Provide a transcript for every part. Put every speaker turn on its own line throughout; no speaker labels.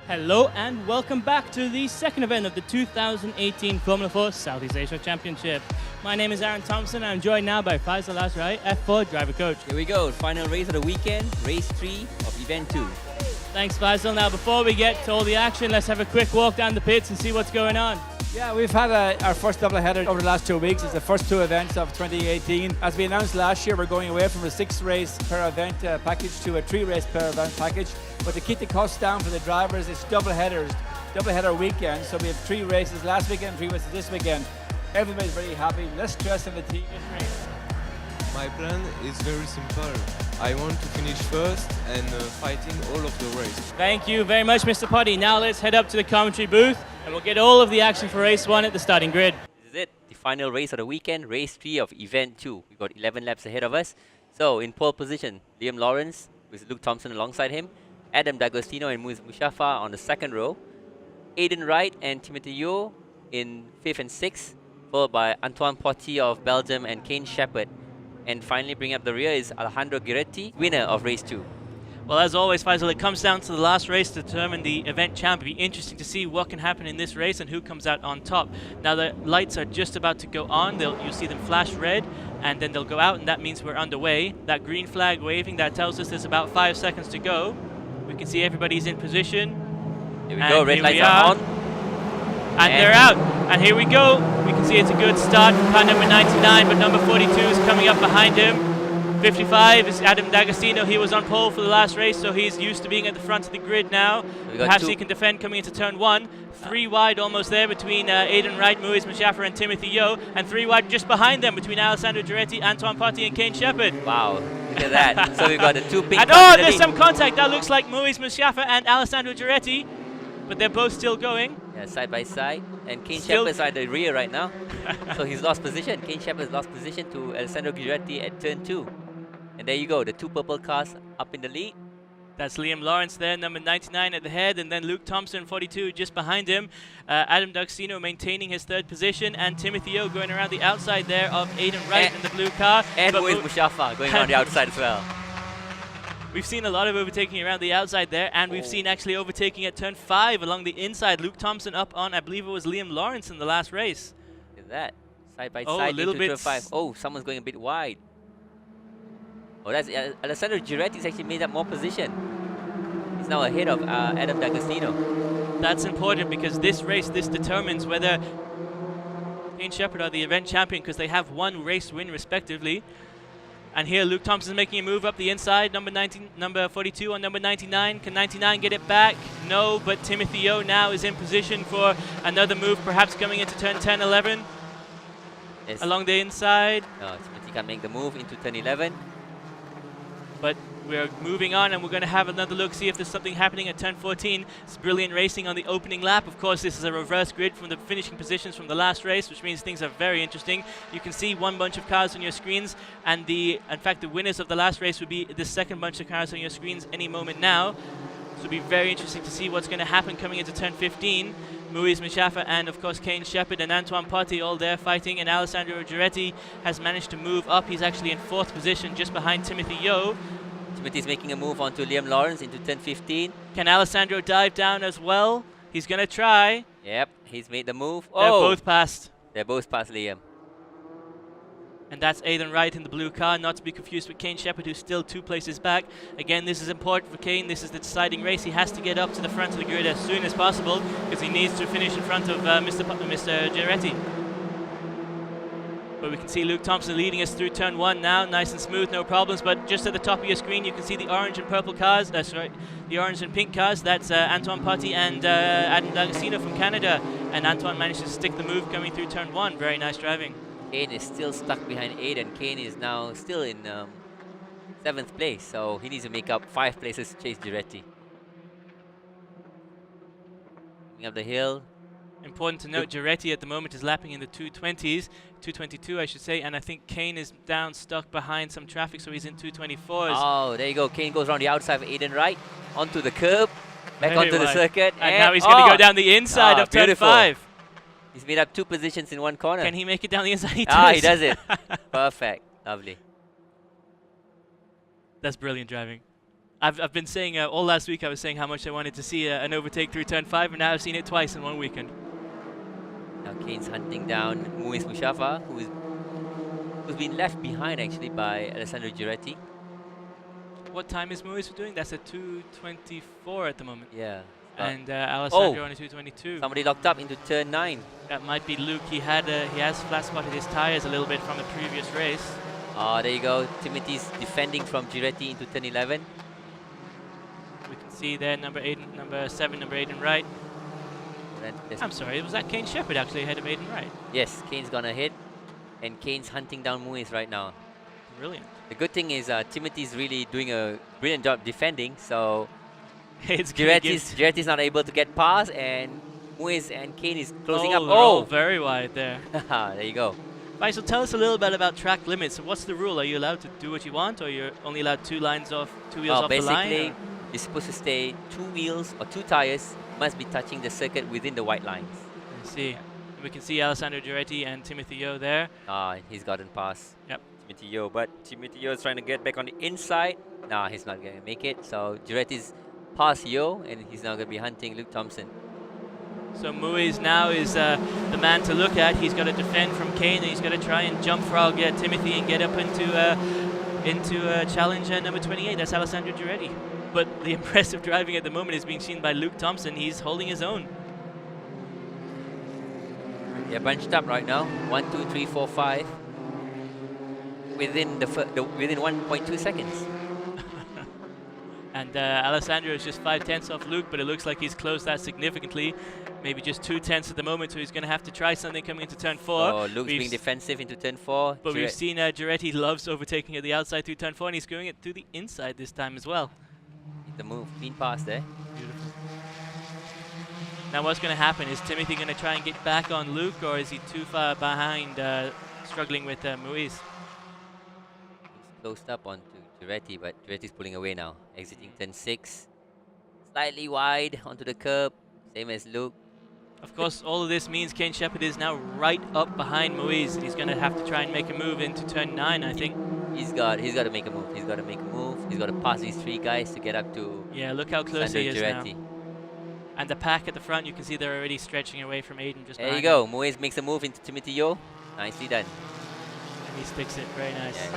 Hello and welcome back to the second event of the 2018 Formula 4 Southeast Asia Championship. My name is Aaron Thompson and I'm joined now by Faisal Asrai, F4 driver coach.
Here we go, final race of the weekend, race 3 of event 2.
Thanks Faisal. Now before we get to all the action, let's have a quick walk down the pits and see what's going on.
Yeah, we've had our first doubleheader over the last 2 weeks. It's the first 2 events of 2018. As we announced last year, we're going away from a 6-race per event package to a 3-race per event package. But to keep the costs down for the drivers, it's doubleheader weekend. So we have 3 races last weekend, 3 races this weekend. Everybody's very happy, less stress on the team.
My plan is very simple. I want to finish first and fighting all of the race.
Thank you very much, Mr. Potty. Now let's head up to the commentary booth and we'll get all of the action for race 1 at the starting grid.
This is it, the final race of the weekend, race 3 of event 2. We've got 11 laps ahead of us. So in pole position, Liam Lawrence with Luke Thompson alongside him, Adam D'Agostino and Muiz Mustafa on the second row, Aiden Wright and Timothy Yeo in 5th and 6th, followed by Antoine Potti of Belgium and Kane Shepherd. And finally bringing up the rear is Alejandro Giretti, winner of race 2.
Well, as always, Faisal, it comes down to the last race to determine the event champ. It'll be interesting to see what can happen in this race and who comes out on top. Now, the lights are just about to go on. You'll see them flash red, and then they'll go out, and that means we're underway. That green flag waving, that tells us there's about 5 seconds to go. We can see everybody's in position.
Here we go, red lights are on.
And they're out. And here we go. We can see it's a good start from car number 99, but number 42 is coming up behind him. 55 is Adam D'Agostino. He was on pole for the last race, so he's used to being at the front of the grid now. Perhaps he can defend coming into turn 1. 3 wide almost there between Aiden Wright, Muiz Mustafa and Timothy Yeo. And 3 wide just behind them between Alessandro Giretti, Antoine Potti and Kane Shepherd.
Wow, look at that. So we've got the 2 pink
and
cars
there's some contact. That looks like Muiz Mustafa and Alessandro Giretti, but they're both still going.
Yeah, side by side. And Kane Shepherd's at the rear right now. So he's lost position. Kane Shepherd's lost position to Alessandro Giretti at turn 2. And there you go, the 2 purple cars up in the lead.
That's Liam Lawrence there, number 99 at the head, and then Luke Thompson, 42, just behind him. Adam D'Agostino maintaining his 3rd position, and Timothy Yeo going around the outside there of Aiden Wright in the blue car.
And Muiz Mustafa going around the outside as well.
We've seen a lot of overtaking around the outside there, and we've seen actually overtaking at turn 5 along the inside. Luke Thompson up on, I believe it was Liam Lawrence in the last race.
Look at that, side by side
a little
into
bit.
turn 5. Oh, someone's going a bit wide. Oh, that's Alessandro Giretti's actually made up more position. He's now ahead of Adam D'Agostino.
That's important because this race, this determines whether Kane Shepherd are the event champion because they have 1 race win respectively. And here Luke Thompson's making a move up the inside, number 42 on number 99. Can 99 get it back? No, but Timothy Yeo now is in position for another move, perhaps coming into turn 10, 11.
Yes.
Along the inside.
No, Timothy can't make the move into turn 11.
But we're moving on and we're going to have another look, see if there's something happening at turn 14. It's brilliant racing on the opening lap. Of course, this is a reverse grid from the finishing positions from the last race, which means things are very interesting. You can see 1 bunch of cars on your screens, and in fact, the winners of the last race would be the 2nd bunch of cars on your screens any moment now. So it'll be very interesting to see what's going to happen coming into turn 15. Muiz Mustafa and, of course, Kane Shepherd and Antoine Potti all there fighting, and Alessandro Giretti has managed to move up. He's actually in 4th position, just behind Timothy Yeo.
Timothy's making a move onto Liam Lawrence into turn 15.
Can Alessandro dive down as well? He's going to try.
Yep, he's made the move.
They're both passed.
They're both past Liam.
And that's Aiden Wright in the blue car, not to be confused with Kane Shepherd, who's still 2 places back. Again, this is important for Kane. This is the deciding race. He has to get up to the front of the grid as soon as possible because he needs to finish in front of Mr. Giretti. But we can see Luke Thompson leading us through turn 1 now, nice and smooth, no problems. But just at the top of your screen, you can see the orange and purple cars. The orange and pink cars. That's Antoine Potti and Adam D'Agostino from Canada. And Antoine managed to stick the move coming through turn 1. Very nice driving.
Kane is still stuck behind Aiden. Kane is now still in 7th place, so he needs to make up 5 places to chase Giretti. Coming up the hill.
Important to note, Giretti at the moment is lapping in the 220s, 222 I should say, and I think Kane is down stuck behind some traffic, so he's in 224s.
Oh, there you go. Kane goes around the outside of Aiden Wright, onto the curb, back onto the circuit.
And now he's going to go down the inside of turn 5.
He's made up 2 positions in 1 corner.
Can he make it down the inside? He does.
He does it. Perfect. Lovely.
That's brilliant driving. I've been saying all last week. I was saying how much I wanted to see an overtake through turn 5, and now I've seen it twice in one weekend.
Now Kane's hunting down Muiz Mustafa, who's been left behind actually by Alessandro Giretti.
What time is Muiz doing? That's a 2:24 at the moment.
Yeah.
And Alessandro on a 2:22.
Somebody locked up into turn 9.
That might be Luke. He has flat spotted his tires a little bit from the previous race.
There you go. Timothy's defending from Giretti into turn 11.
We can see there number 7, number Aiden Wright. I'm sorry, was that Kane Shepherd actually ahead of Aiden Wright?
Yes, Kane's gone ahead, and Kane's hunting down Muiz right now.
Brilliant.
The good thing is Timothy's really doing a brilliant job defending, so
It's gonna give-
Giretti's not able to get past, and Muiz and Kane is closing up.
they're all very wide there.
There you go.
Right, so tell us a little bit about track limits. So what's the rule? Are you allowed to do what you want, or you're only allowed two wheels off the line?
Basically,
or-
you're supposed to stay 2 wheels or 2 tires must be touching the circuit within the white lines.
I see. We can see Alessandro Giretti and Timothy Yeo there.
He's gotten past
Yep.
Timothy Yeo, but Timothy Yeo is trying to get back on the inside. He's not going to make it. So Giretti's past Yeo, and he's now going to be hunting Luke Thompson.
So Muiz now is the man to look at. He's got to defend from Kane, and he's got to try and jump frog Timothy and get up into challenger number 28. That's Alessandro Giretti. But the impressive driving at the moment is being seen by Luke Thompson. He's holding his own.
They're bunched up right now. 1, 2, 3, 4, 5. Within within 1.2 seconds.
And Alessandro is just 5/10 off Luke, but it looks like he's closed that significantly. Maybe just 2/10 at the moment, so he's going to have to try something coming into turn 4.
Oh, Luke's being defensive into turn 4.
But we've seen Giretti loves overtaking at the outside through turn 4, and he's going it through the inside this time as well.
The move, clean pass there.
Beautiful. Now what's going to happen? Is Timothy going to try and get back on Luke, or is he too far behind, struggling with Muiz?
He's closed up onto Giretti, but Giretti's pulling away now. Exiting turn 6. Slightly wide onto the curb, same as Luke.
Of course, all of this means Kane Shepherd is now right up behind Muiz. He's going to have to try and make a move into turn 9, I think.
He's got to make a move. He's got to make a move. He's got to pass these 3 guys to get up to
Yeah, look how close he is
Giretti.
now. And the pack at the front, you can see they're already stretching away from Aiden just
There you
behind
go.
him.
Muiz makes a move into Timothy Yeo. Nicely done.
And he sticks it, very nice.
Yes.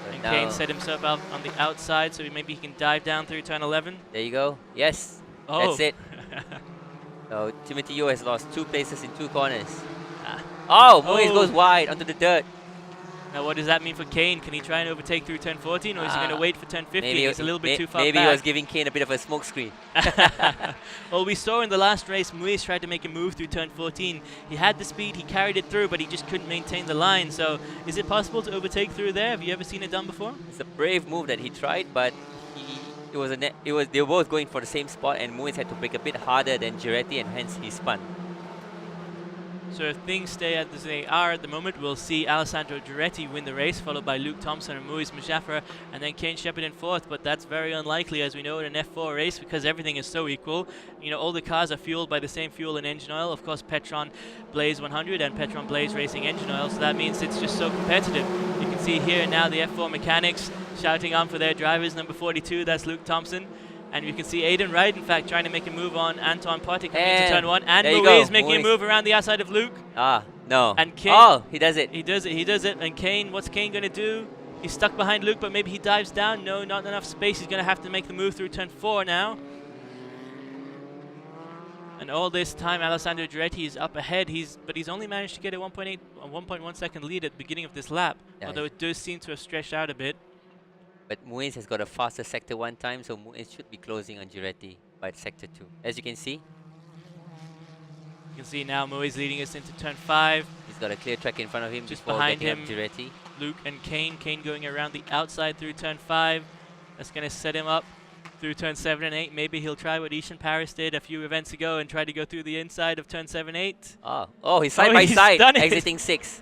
But
And
now-
Kane set himself out on the outside, so maybe he can dive down through turn 11.
There you go. Yes.
Oh.
That's it. So Timothy Yeo has lost 2 places in 2 corners.
Ah.
Muiz
Oh.
goes wide onto the dirt.
Now what does that mean for Kane? Can he try and overtake through turn 14, or is he going to wait for turn 15? He's a little bit too far
maybe
back.
he was giving Kane a bit of a smoke screen.
Well, we saw in the last race, Muiz tried to make a move through turn 14. He had the speed, he carried it through, but he just couldn't maintain the line. So is it possible to overtake through there? Have you ever seen it done before?
It's a brave move that he tried, but they were both going for the same spot, and Muiz had to brake a bit harder than Giretti, and hence he spun.
So if things stay as they are at the moment, we'll see Alessandro Giretti win the race, followed by Luke Thompson and Muiz Mustafa, and then Kane Shepherd in 4th. But that's very unlikely, as we know, in an F4 race, because everything is so equal. You know, all the cars are fueled by the same fuel and engine oil. Of course, Petron Blaze 100 and Petron Blaze Racing engine oil. So that means it's just so competitive. You can see here now the F4 mechanics shouting on for their drivers. Number 42, that's Luke Thompson. And you can see Aiden Wright, in fact, trying to make a move on Anton Potty coming into turn 1. And
there you
Muiz
go,
making
Muiz.
a move around the outside of Luke.
No.
And Kane,
Oh, he does it.
he does it. And Kane, what's Kane going to do? He's stuck behind Luke, but maybe he dives down. No, not enough space. He's going to have to make the move through turn 4 now. And all this time, Alessandro Giretti is up ahead. But he's only managed to get a 1.1 second lead at the beginning of this lap.
Yeah,
Although it does seem to have stretched out a bit.
But Muiz has got a faster sector 1 time, so Muiz should be closing on Giretti by sector 2. As you can see,
You can see now Muiz leading us into turn 5.
he's got a clear track in front of him
Just
before
behind
getting
him.
up Giretti.
Luke and Kane. Kane going around the outside through turn 5. That's going to set him up through turn 7 and 8. Maybe he'll try what Ishan Paris did a few events ago and try to go through the inside of turn 7, 8.
He's side by
he's
side,
done it.
exiting 6.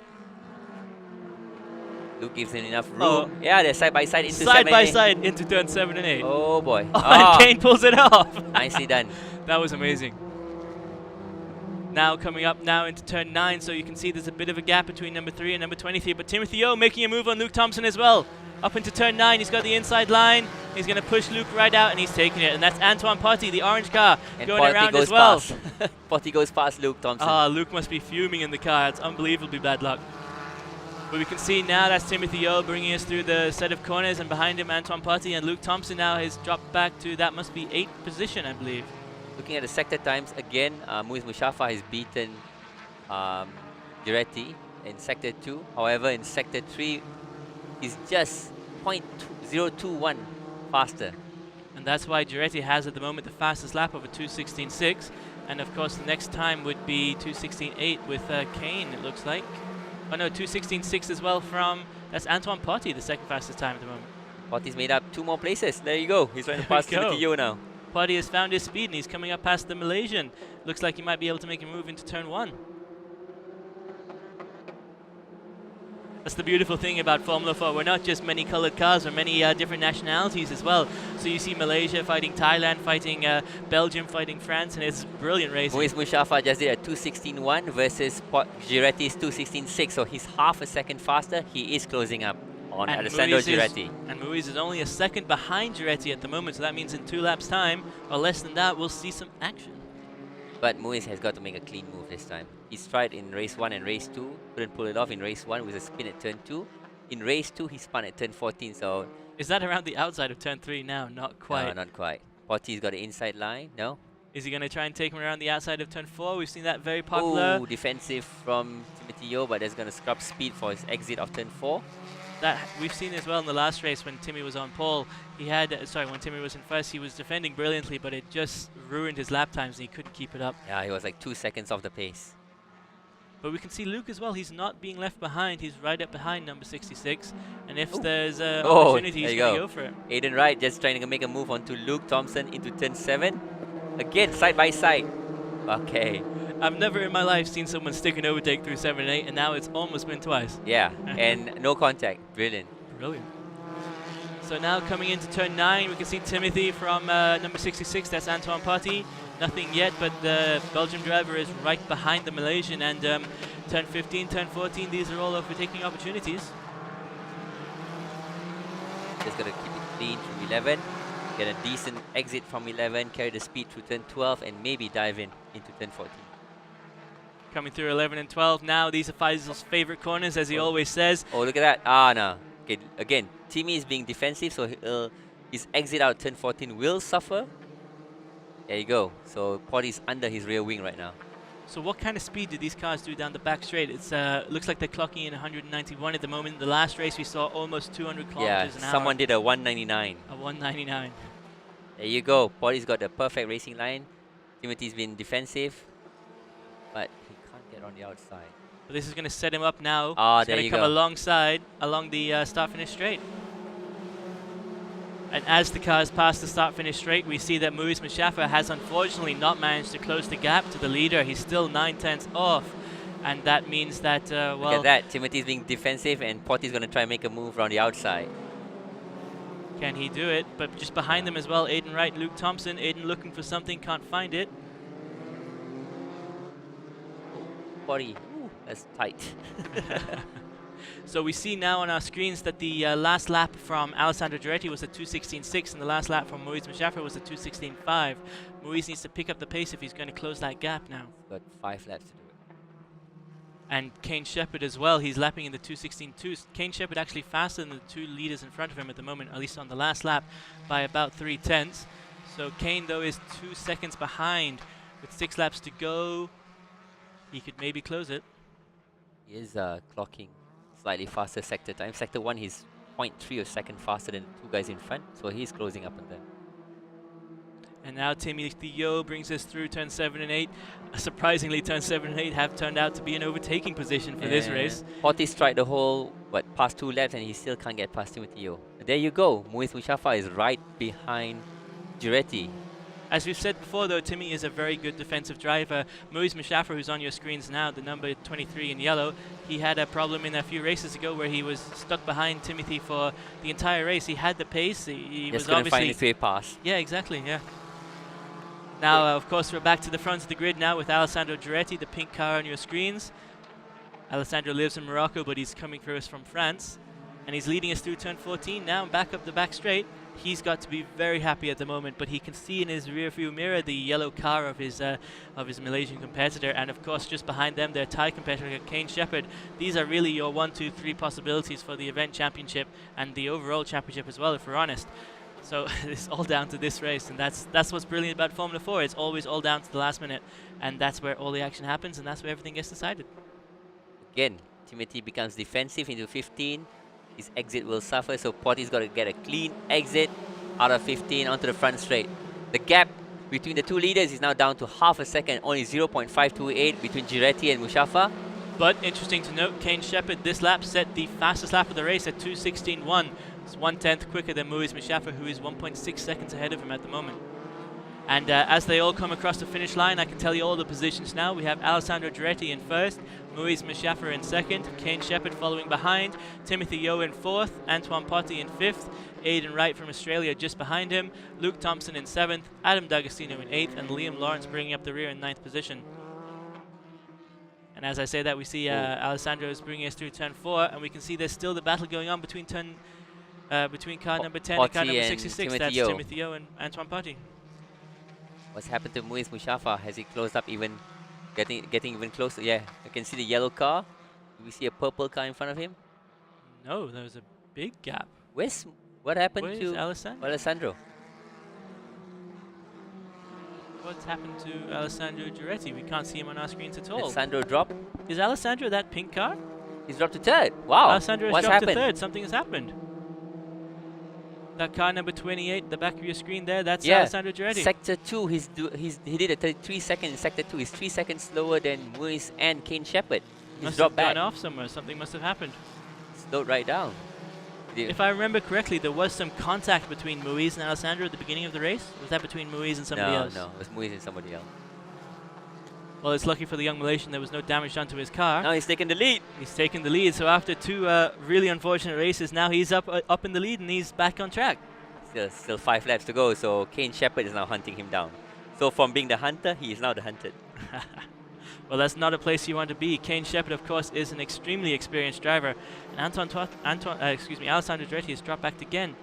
Luke gives him enough room.
Oh.
Yeah, they're side by side into
Side
7
by
and 8.
side into turn 7 and 8.
Oh boy.
And Kane pulls it off.
Nicely done.
That was amazing. Now coming up now into turn 9, so you can see there's a bit of a gap between number 3 and number 23. But Timothy Yeo making a move on Luke Thompson as well. Up into turn 9, he's got the inside line. He's going to push Luke right out, and he's taking it. And that's Antoine Potty, the orange car,
And
going
Potty
around
goes
as well.
past. Potty goes past Luke Thompson.
Ah, Luke must be fuming in the car. It's unbelievably bad luck. But we can see now that's Timothy Yeo bringing us through the set of corners, and behind him Antoine Potty, and Luke Thompson now has dropped back to, that must be 8th position, I believe.
Looking at the sector times again, Muiz Mushafa has beaten Giretti in sector 2. However, in sector 3, he's just 0.021 faster.
And that's why Giretti has at the moment the fastest lap of a 2:16.6. And of course, the next time would be 2:16.8 with Kane, it looks like. Oh no, 2:16.6 as well from, that's Antoine Potty, the second fastest time at the moment.
Potty's made up 2 more places. There you go. He's trying to pass
There we
Timothy
go.
Yeo now.
Potty has found his speed, and he's coming up past the Malaysian. Looks like he might be able to make a move into turn 1. That's the beautiful thing about Formula 4. We're not just many colored cars, we're many different nationalities as well. So you see Malaysia fighting Thailand, fighting Belgium, fighting France, and it's brilliant racing.
Muiz Mushafa just did a 2:16.1 versus Giretti's 2:16.6, so he's half a second faster. He is closing up on
And
Alessandro
Muiz is-
Giretti.
And Muiz is only a second behind Giretti at the moment, so that means in 2 laps' time, or less than that, we'll see some action.
But Muiz has got to make a clean move this time. He's tried in race 1 and race 2, couldn't pull it off in race 1 with a spin at turn 2. In race 2, he spun at turn 14, so
Is that around the outside of turn 3 now? Not quite.
no, not quite. Potty's got an inside line, no?
Is he going to try and take him around the outside of turn 4? We've seen that very popular.
Oh, defensive from Timothy Yeo, but that's going to scrub speed for his exit of turn 4.
That we've seen as well in the last race when Timmy was on pole. He had, when Timmy was in first, he was defending brilliantly, but it just ruined his lap times and he couldn't keep it up.
Yeah, he was like 2 seconds off the pace.
But we can see Luke as well. He's not being left behind. He's right up behind number 66. And if
Ooh.
there's an
Oh,
opportunity,
there
he's
you
going to
go.
go for it.
Aiden Wright just trying to make a move onto Luke Thompson into turn 7. Again, side by side. Okay.
I've never in my life seen someone stick an overtake through 7 and 8, and now it's almost been twice.
Yeah, and no contact. Brilliant.
Brilliant. So now coming into turn 9, we can see Timothy from number 66. That's Antoine Potty. Nothing yet, but the Belgian driver is right behind the Malaysian. And turn 15, turn 14, these are all overtaking opportunities.
Just got to keep it clean through 11. Get a decent exit from 11, carry the speed through turn 12, and maybe dive in into turn 14.
Coming through 11 and 12 now. These are Faisal's favorite corners, as he always says.
Oh, look at that. Ah, no. Okay, again, Timmy is being defensive, so his exit out turn 14 will suffer. There you go. So Potty's under his rear wing right now.
So what kind of speed do these cars do down the back straight? It's looks like they're clocking in 191 at the moment. The last race we saw almost 200
Yeah,
kilometers an hour.
someone did a 199.
A 199.
There you go. Potty's got the perfect racing line. Timothy's been defensive, but he can't get on the outside.
But this is going to set him up now.
Ah,
He's
there
going
you
to come
go.
alongside, along the start-finish straight. And as the cars pass the start-finish straight, we see that Muiz Mushafa has unfortunately not managed to close the gap to the leader. He's still 9/10 off. And that means that,
Look
well,
at that. Timothy's being defensive, and Potty's going to try and make a move around the outside.
can he do it? But just behind them as well, Aiden Wright, Luke Thompson. Aiden looking for something, can't find it.
Potty, ooh, that's tight.
So we see now on our screens that the last lap from Alessandro Giretti was a 2:16.6, and the last lap from Muiz Mushafa was a 2:16.5. Muiz needs to pick up the pace if he's going to close that gap now.
Got 5 laps to do it.
And Kane Shepherd as well, he's lapping in the 2:16.2. Kane Shepherd actually faster than the 2 leaders in front of him at the moment, at least on the last lap, by about 3/10. So Kane, though, is 2 seconds behind with 6 laps to go. He could maybe close it.
He is clocking slightly faster sector time. Sector 1, he's 0.3 of a second faster than 2 guys in front, so he's closing up on them.
And now Timothy Yeo brings us through turn 7 and 8. Surprisingly, turn 7 and 8 have turned out to be an overtaking position for this race.
Potty's tried the whole, past 2 laps, and he still can't get past Timothy Yeo. There you go. Muiz Mushafa is right behind Giretti.
As we've said before, though, Timmy is a very good defensive driver. Muiz Mushafa, who's on your screens now, the number 23 in yellow, he had a problem in a few races ago where he was stuck behind Timothy for the entire race. He had the pace. He was
Just couldn't
obviously...
find his way past.
Yeah, exactly, yeah. Now, of course, we're back to the front of the grid now with Alessandro Giretti, the pink car on your screens. Alessandro lives in Morocco, but he's coming through us from France. and he's leading us through turn 14 now, back up the back straight. He's got to be very happy at the moment, but he can see in his rear view mirror the yellow car of his Malaysian competitor, and of course just behind them their Thai competitor Kane Shepherd. These are really your 1, 2, 3 possibilities for the event championship and the overall championship as well, if we're honest. So it's all down to this race, and that's what's brilliant about Formula 4. It's always all down to the last minute, and that's where all the action happens, and that's where everything gets decided.
Again, Timothy becomes defensive into 15. His exit will suffer, so Potty's got to get a clean exit out of 15 onto the front straight. The gap between the two leaders is now down to half a second, only 0.528 between Giretti and Mustafa.
But interesting to note, Kane Shepherd this lap set the fastest lap of the race at 2:16.1. It's 1/10 quicker than Muiz Mustafa, who is 1.6 seconds ahead of him at the moment. And as they all come across the finish line, I can tell you all the positions now. We have Alessandro Giretti in first, Muiz Mustafa in second, Kane Shepherd following behind, Timothy Yeo in fourth, Antoine Potty in fifth, Aidan Wright from Australia just behind him, Luke Thompson in seventh, Adam D'Agostino in eighth, and Liam Lawrence bringing up the rear in ninth position. And as I say that, we see Alessandro is bringing us through turn 4, and we can see there's still the battle going on between car number 10 and car number 66.
Timothy
That's
Yeo.
Timothy Yeo and Antoine Potty.
What's happened to Muiz Mustafa? Has he closed up even, getting even closer? Yeah, you can see the yellow car. Do we see a purple car in front of him?
No, there was a big gap.
What happened
Where's
to
Alessandro?
Alessandro?
What's happened to Alessandro Giretti? We can't see him on our screens at all.
Alessandro dropped.
Is Alessandro that pink car?
He's dropped to third. Wow.
Alessandro has
What's
dropped
happened?
to third. Something has happened. That car number 28, the back of your screen there, that's
Yeah.
Alessandro Giretti.
Sector 2, he did a 33 seconds in Sector 2. He's 3 seconds slower than Muiz and Kane Shepherd. He's
Must have
dropped back.
gone off somewhere. Something must have happened.
Slowed right down.
If I remember correctly, there was some contact between Muiz and Alessandro at the beginning of the race. Was that between Muiz and somebody else?
No, it was Muiz and somebody else.
Well, it's lucky for the young Malaysian there was no damage done to his car.
Now he's taking the lead.
He's taken the lead. So after two really unfortunate races, now he's up in the lead and he's back on track.
Still 5 laps to go, so Kane Shepherd is now hunting him down. So from being the hunter, he is now the hunted.
Well, that's not a place you want to be. Kane Shepherd, of course, is an extremely experienced driver. And Alessandro Giretti has dropped back again.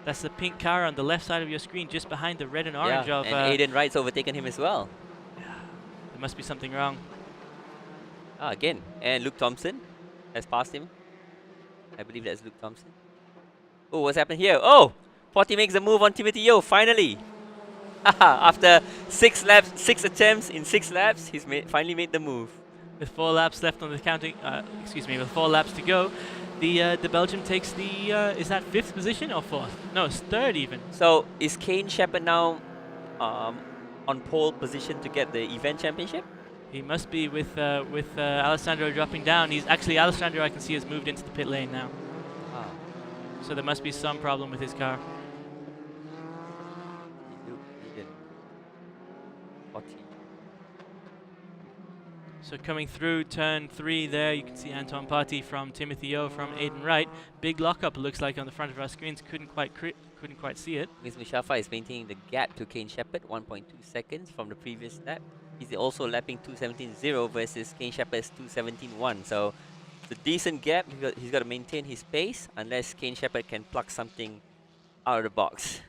That's the pink car on the left side of your screen, just behind the red and orange of...
and Aidan Wright's overtaken him as well.
There must be something wrong.
Again, and Luke Thompson has passed him. I believe that's Luke Thompson. Oh, what's happened here? Oh! Potty makes a move on Timothy Yeo, finally! After 6 attempts in 6 laps, he's finally made the move.
With 4 laps left on the counting, with 4 laps to go, the Belgian takes the, is that 5th position or 4th? No, it's 3rd even.
So, is Kane Shepherd now on pole position to get the event championship?
He must be with Alessandro dropping down. Alessandro I can see has moved into the pit lane now. So there must be some problem with his car. So coming through turn 3 there, you can see Antoine Potty from Timothy Yeo from Aidan Wright. Big lockup, it looks like, on the front of our screens. Couldn't quite see it.
Muiz Mustafa is maintaining the gap to Kane Shepherd, 1.2 seconds from the previous lap. He's also lapping 2:17.0 versus Kane Shepherd's 2:17.1. So it's a decent gap. He's got to maintain his pace unless Kane Shepherd can pluck something out of the box.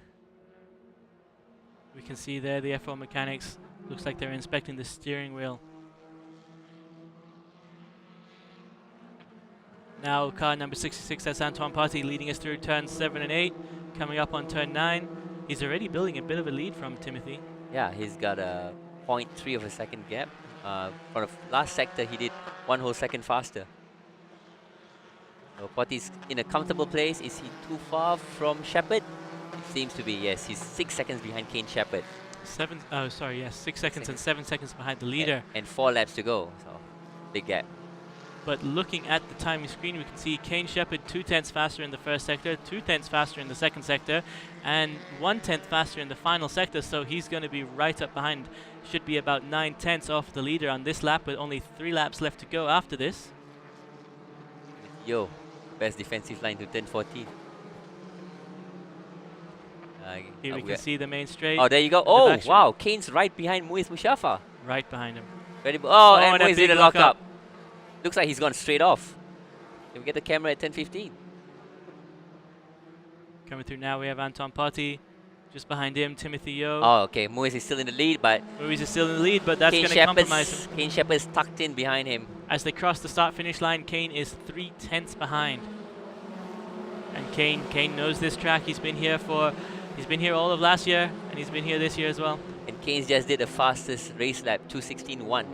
We can see there the F1 mechanics. Looks like they're inspecting the steering wheel. Now car number 66, that's Antoine Potty, leading us through turns 7 and 8. Coming up on turn 9. He's already building a bit of a lead from Timothy.
Yeah, he's got a 0.3 of a second gap. For the last sector, he did 1 whole second faster. So Potty's in a comfortable place. Is he too far from Shepherd? It seems to be, yes. He's 6 seconds behind Kane Shepherd.
6 seconds and 7 seconds behind the leader.
And 4 laps to go, so big gap.
But looking at the timing screen, we can see Kane Shepherd 2/10 faster in the first sector, 2/10 faster in the second sector, and 1/10 faster in the final sector. So he's going to be right up behind. Should be about 9/10 off the leader on this lap, with only 3 laps left to go after this.
Yo, best defensive line to 10:14.
Here we can see the main straight.
Oh, there you go. Oh, wow. Kane's right behind Muiz Mustafa.
Right behind him.
And Muiz did a
lock
lock up. Looks like he's gone straight off. Can we get the camera at 10:15?
Coming through now, we have Anton Potty. Just behind him, Timothy Yeo.
Oh, okay. Muiz is still in the lead, but
Ruiz is still in the lead, but that's
Kane
going to compromise him.
Kane Shepherd's tucked in behind him.
As they cross the start-finish line, Kane is 3/10 behind. And Kane knows this track. He's been here all of last year, and he's been here this year as well.
And Kane just did the fastest race lap, 2:16.1.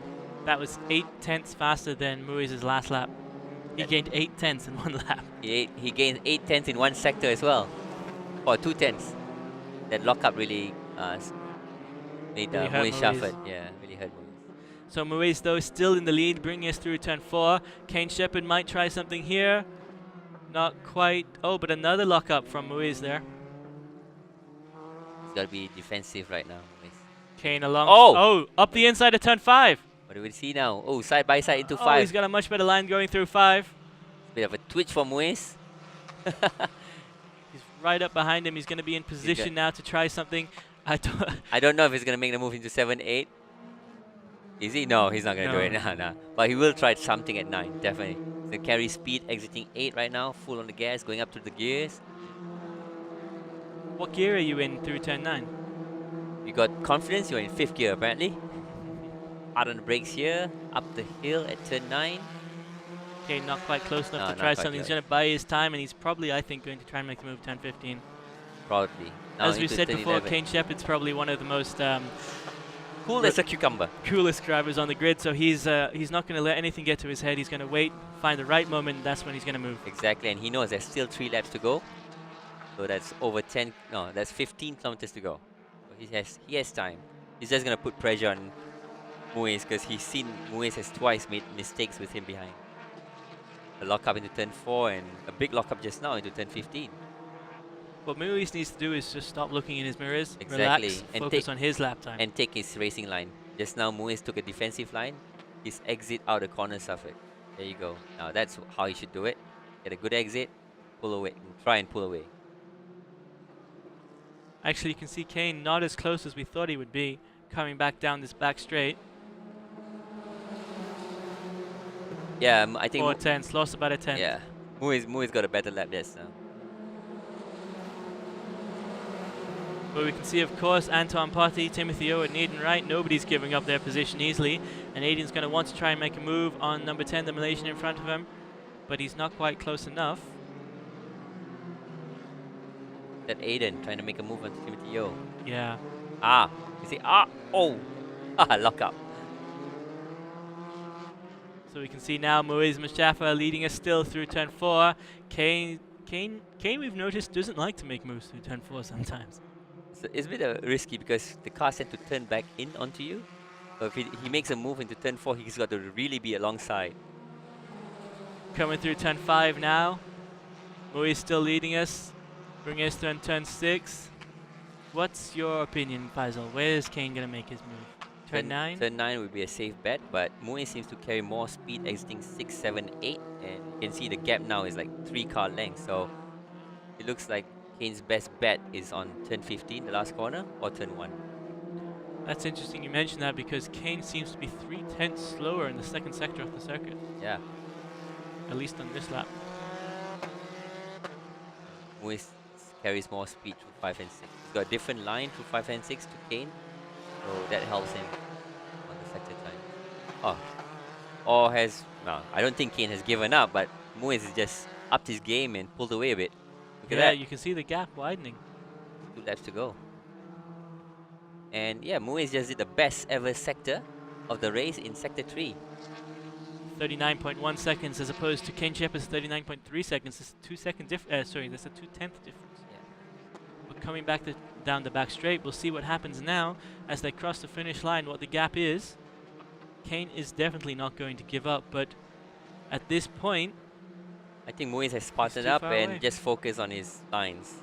That was 8/10 faster than Muiz's last lap. He gained 8/10 in one lap.
He gained 8/10 in one sector as well, or 2/10. That lockup really made
Really hurt
Muiz
Muiz.
suffered. Yeah, really hurt Muiz.
So Muiz, though, is still in the lead, bringing us through turn 4. Kane Shepherd might try something here. Not quite. Oh, but another lockup from Muiz there.
He's got to be defensive right now, Muiz.
Kane along.
Oh!
Up the inside of turn 5.
What do we see now? Oh, side by side into
Oh,
5.
he's got a much better line going through 5.
Bit of a twitch for Muiz.
He's right up behind him. He's going to be in position now to try something.
I don't know if he's going to make the move into 7, 8. Is he? No, he's not going to do it. Nah. But he will try something at 9, definitely. He's going to carry speed, exiting 8 right now. Full on the gas, going up to the gears.
What gear are you in through turn 9?
You got confidence, you're in 5th gear apparently. Hard on the brakes here. Up the hill at turn 9.
Kane not quite close enough
No,
to
not
try
quite
something. He's
close.
going to buy his time, and he's probably, I think, going to try and make the move 10-15.
Probably. Now
As we
into
said
turn
before,
11.
Kane Shepherd's probably one of the most
Cool as a cucumber.
coolest drivers on the grid, so he's not going to let anything get to his head. He's going to wait, find the right moment, that's when he's going to move.
Exactly, and he knows there's still 3 laps to go. So that's over 10, no, that's 15 kilometers to go. So he has time. He's just going to put pressure on Muiz because he's seen Muiz has twice made mistakes with him behind. A lockup into turn 4 and a big lockup just now into turn 15.
What Muiz needs to do is just stop looking in his mirrors,
Exactly,
relax,
and
focus
take-
on his lap time.
And take his racing line. Just now Muiz took a defensive line. His exit out the corner suffered. There you go. Now that's how he should do it. Get a good exit, pull away, and try and pull away.
Actually, you can see Kane not as close as we thought he would be, coming back down this back straight.
Yeah, I think
4 tenths, lost about a tenth.
yeah, Muiz got a better lap just now.
But we can see, of course, Anton Potty, Timothy Yeo, and Aiden Wright. Nobody's giving up their position easily. And Aiden's going to want to try and make a move on number 10, the Malaysian in front of him. But he's not quite close enough.
That Aiden trying to make a move on Timothy Yeo.
Yeah.
Ah, you see, oh, lock up.
So we can see now Muiz Mustafa leading us still through turn 4. Kane, we've noticed, doesn't like to make moves through turn 4 sometimes.
So it's a bit risky because the cars tend to turn back in onto you. So if he makes a move into turn 4, he's got to really be alongside.
Coming through turn 5 now. Muiz still leading us, bringing us to turn 6. What's your opinion, Faisal? Where is Kane going to make his move? Turn 9?
Turn 9 would be a safe bet, but Muiz seems to carry more speed, exiting 6, 7, 8. And you can see the gap now is like 3 car lengths. So it looks like Kane's best bet is on turn 15, the last corner, or turn 1.
That's interesting you mentioned that because Kane seems to be 3 tenths slower in the second sector of the circuit,
Yeah.
at least on this lap.
Muiz carries more speed through 5 and 6. He's got a different line through 5 and 6 to Kane, so that helps him on the sector time. Or no, I don't think Kane has given up, but Muiz has just upped his game and pulled away a bit. Look at
Yeah,
that.
you can see the gap widening.
2 laps to go. And yeah, Muiz just did the best ever sector of the race in sector 3.
39.1 seconds as opposed to Kane Shepherd's 39.3 seconds. That's a 2 second difference. Sorry, that's a 2/10 difference.
Yeah.
But coming back down the back straight, we'll see what happens now as they cross the finish line, what the gap is. Kane is definitely not going to give up, but at this point,
I think Muiz has spotted
too
up
far
and
away.
just focused on his lines.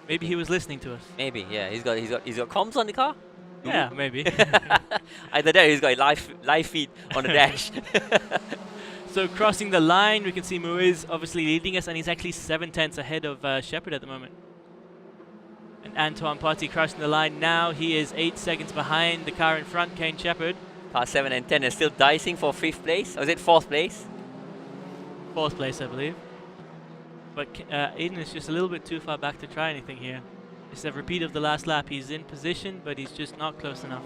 maybe he was listening to us.
Maybe, yeah. He's got comms on the car.
Yeah, maybe.
Either that, or he's got a live feed on the dash.
So crossing the line, we can see Muiz obviously leading us, and he's actually 7 tenths ahead of Shepherd at the moment. And Anton Potty crossing the line now. He is 8 seconds behind the car in front, Kane Shepherd.
Car 7 and 10 are still dicing for 5th place. Or is it 4th place?
4th place, I believe. But Aiden is just a little bit too far back to try anything here. It's a repeat of the last lap. He's in position, but he's just not close enough.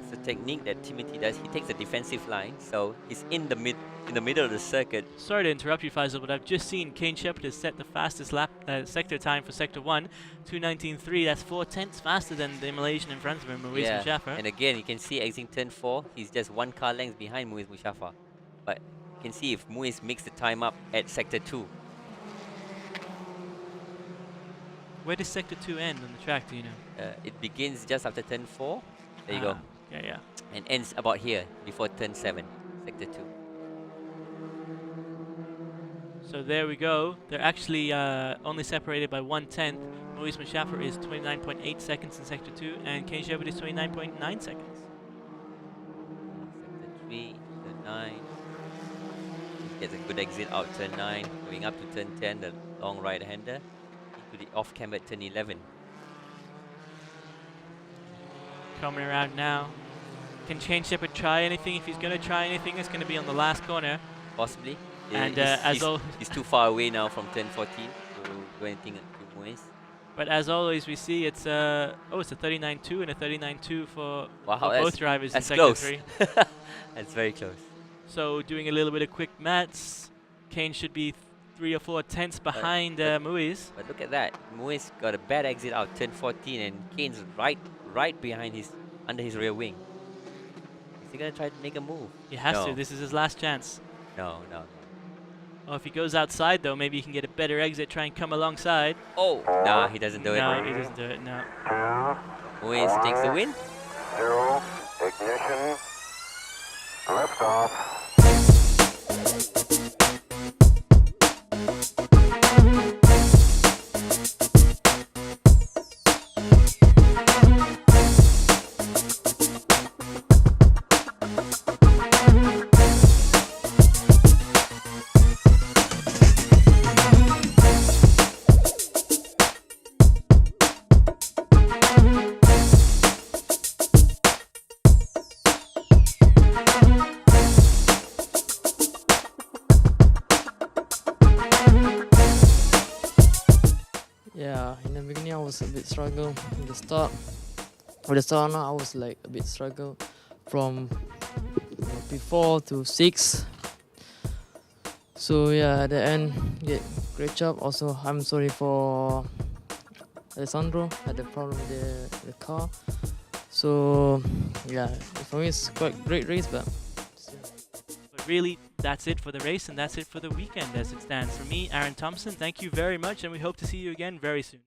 It's a technique that Timothy does. He takes a defensive line, so he's in the middle of the circuit.
Sorry to interrupt you, Faisal, but I've just seen Kane Shepard has set the fastest lap sector time for Sector 1, 2:19.3. That's 4/10 faster than the Malaysian in front of him, Muiz Mushafar.
And again, you can see exiting turn 4, he's just 1 car length behind Muiz Mushafar. But you can see if Muiz makes the time up at Sector 2.
Where does Sector 2 end on the track, do you know?
It begins just after turn 4. There you go.
Yeah.
And ends about here, before turn 7, Sector 2.
So there we go. They're actually only separated by 1/10. Muiz Mushafar is 29.8 seconds in Sector 2, and Kane Shepard is 29.9 seconds.
Sector 3, turn 9. He gets a good exit out turn 9, going up to turn 10, the long right-hander, into the off-cam at turn 11.
Coming around now. Can Kane Shepard try anything? If he's going to try anything, it's going to be on the last corner.
Possibly.
And
he's too far away now from turn 14 to do anything to Muiz.
But as always, we see it's it's a 39.2 and a 39.2 for both drivers in
that's
Sector
close.
3.
That's very close.
So doing a little bit of quick maths, Kane should be 3 or 4 tenths behind Muiz.
But look at that. Muiz got a bad exit out turn 14, and Kane's right behind under his rear wing. Is he gonna try to make a move?
He has
No.
to. This is his last chance.
No.
Oh, if he goes outside though, maybe he can get a better exit, try and come alongside.
Oh, nah, he doesn't do
No,
it.
he doesn't do it, no.
Muiz takes the win.
0, ignition, lift off.
Yeah, in the beginning I was a bit struggle in the start. For the start now I was like a bit struggle from P4 to 6. So yeah, at the end get great job. Also I'm sorry for Alessandro, had the problem with the car. So yeah, for me it's quite great race, but
But really, that's it for the race, and that's it for the weekend as it stands. For me, Aaron Thompson, thank you very much, and we hope to see you again very soon.